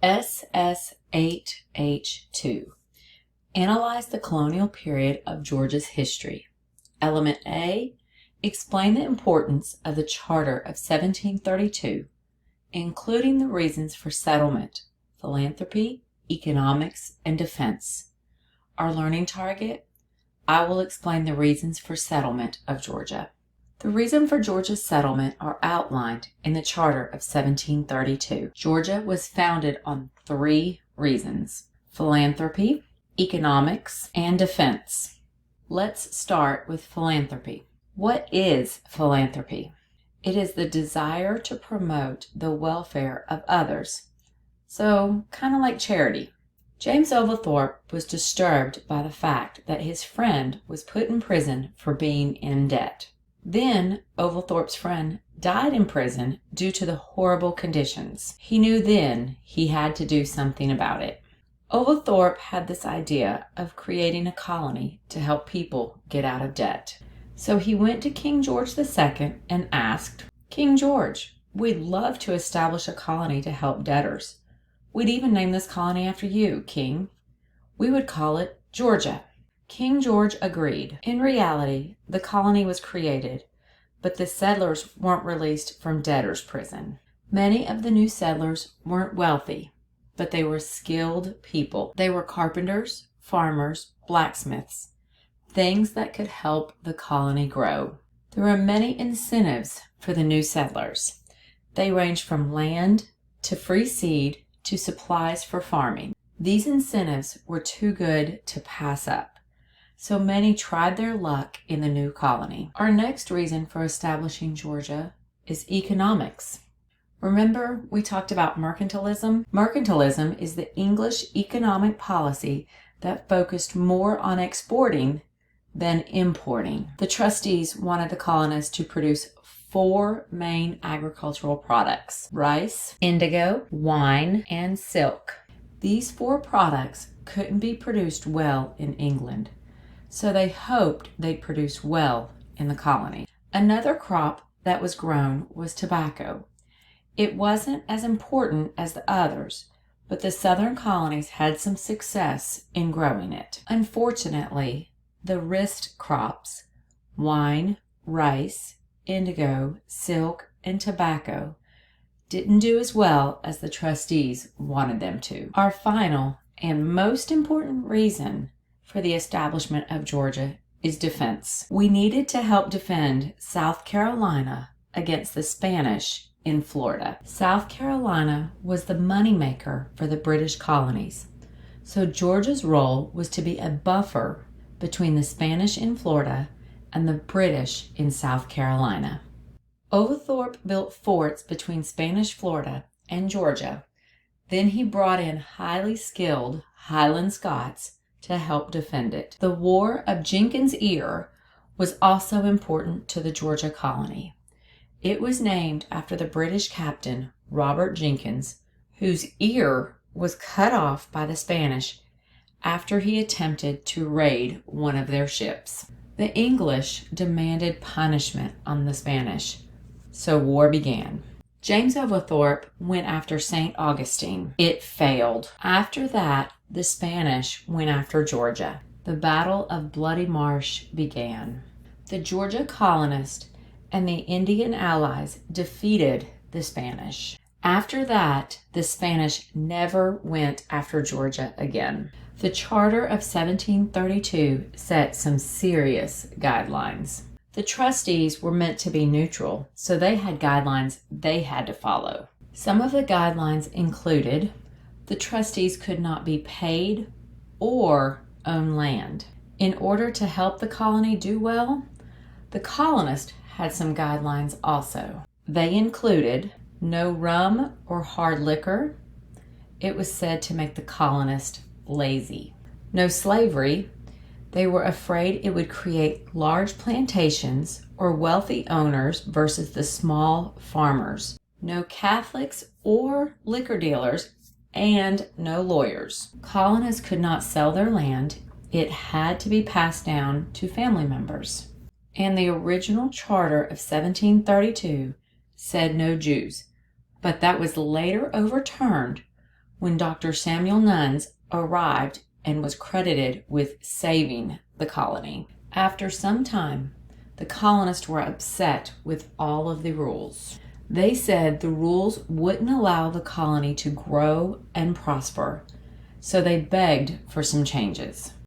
SS8H2. Analyze the colonial period of Georgia's history. Element A. Explain the importance of the Charter of 1732, including the reasons for settlement, philanthropy, economics, and defense. Our learning target: I will explain the reasons for settlement of Georgia. The reason for Georgia's settlement are outlined in the Charter of 1732. Georgia was founded on 3 reasons: philanthropy, economics, and defense. Let's start with philanthropy. What is philanthropy? It is the desire to promote the welfare of others. So, kind of like charity. James Oglethorpe was disturbed by the fact that his friend was put in prison for being in debt. Then, Oglethorpe's friend died in prison due to the horrible conditions. He knew then he had to do something about it. Oglethorpe had this idea of creating a colony to help people get out of debt. So he went to King George II and asked, "King George, we'd love to establish a colony to help debtors. We'd even name this colony after you, King. We would call it Georgia." King George agreed. In reality, the colony was created, but the settlers weren't released from debtors' prison. Many of the new settlers weren't wealthy, but they were skilled people. They were carpenters, farmers, blacksmiths, things that could help the colony grow. There were many incentives for the new settlers. They ranged from land to free seed to supplies for farming. These incentives were too good to pass up, so many tried their luck in the new colony. Our next reason for establishing Georgia is economics. Remember, we talked about mercantilism? Mercantilism is the English economic policy that focused more on exporting than importing. The trustees wanted the colonists to produce 4 main agricultural products: rice, indigo, wine, and silk. These 4 products couldn't be produced well in England, so they hoped they'd produce well in the colony. Another crop that was grown was tobacco. It wasn't as important as the others, but the southern colonies had some success in growing it. Unfortunately, the wrist crops, wine, rice, indigo, silk, and tobacco, didn't do as well as the trustees wanted them to. Our final and most important reason for the establishment of Georgia is defense. We needed to help defend South Carolina against the Spanish in Florida. South Carolina was the moneymaker for the British colonies, so Georgia's role was to be a buffer between the Spanish in Florida and the British in South Carolina. Oglethorpe built forts between Spanish Florida and Georgia. Then he brought in highly skilled Highland Scots to help defend it. The War of Jenkins' Ear was also important to the Georgia colony. It was named after the British captain Robert Jenkins, whose ear was cut off by the Spanish after he attempted to raid one of their ships. The English demanded punishment on the Spanish, so war began. James Oglethorpe went after St. Augustine. It failed. After that, the Spanish went after Georgia. The Battle of Bloody Marsh began. The Georgia colonists and the Indian allies defeated the Spanish. After that, the Spanish never went after Georgia again. The Charter of 1732 set some serious guidelines. The trustees were meant to be neutral, so they had guidelines they had to follow. Some of the guidelines included the trustees could not be paid or own land. In order to help the colony do well, the colonists had some guidelines also. They included no rum or hard liquor. It was said to make the colonist lazy. No slavery. They were afraid it would create large plantations or wealthy owners versus the small farmers. No Catholics or liquor dealers, and no lawyers. Colonists could not sell their land. It had to be passed down to family members. And the original charter of 1732 said no Jews, but that was later overturned when Dr. Samuel Nuns arrived and was credited with saving the colony. After some time, the colonists were upset with all of the rules. They said the rules wouldn't allow the colony to grow and prosper, so they begged for some changes.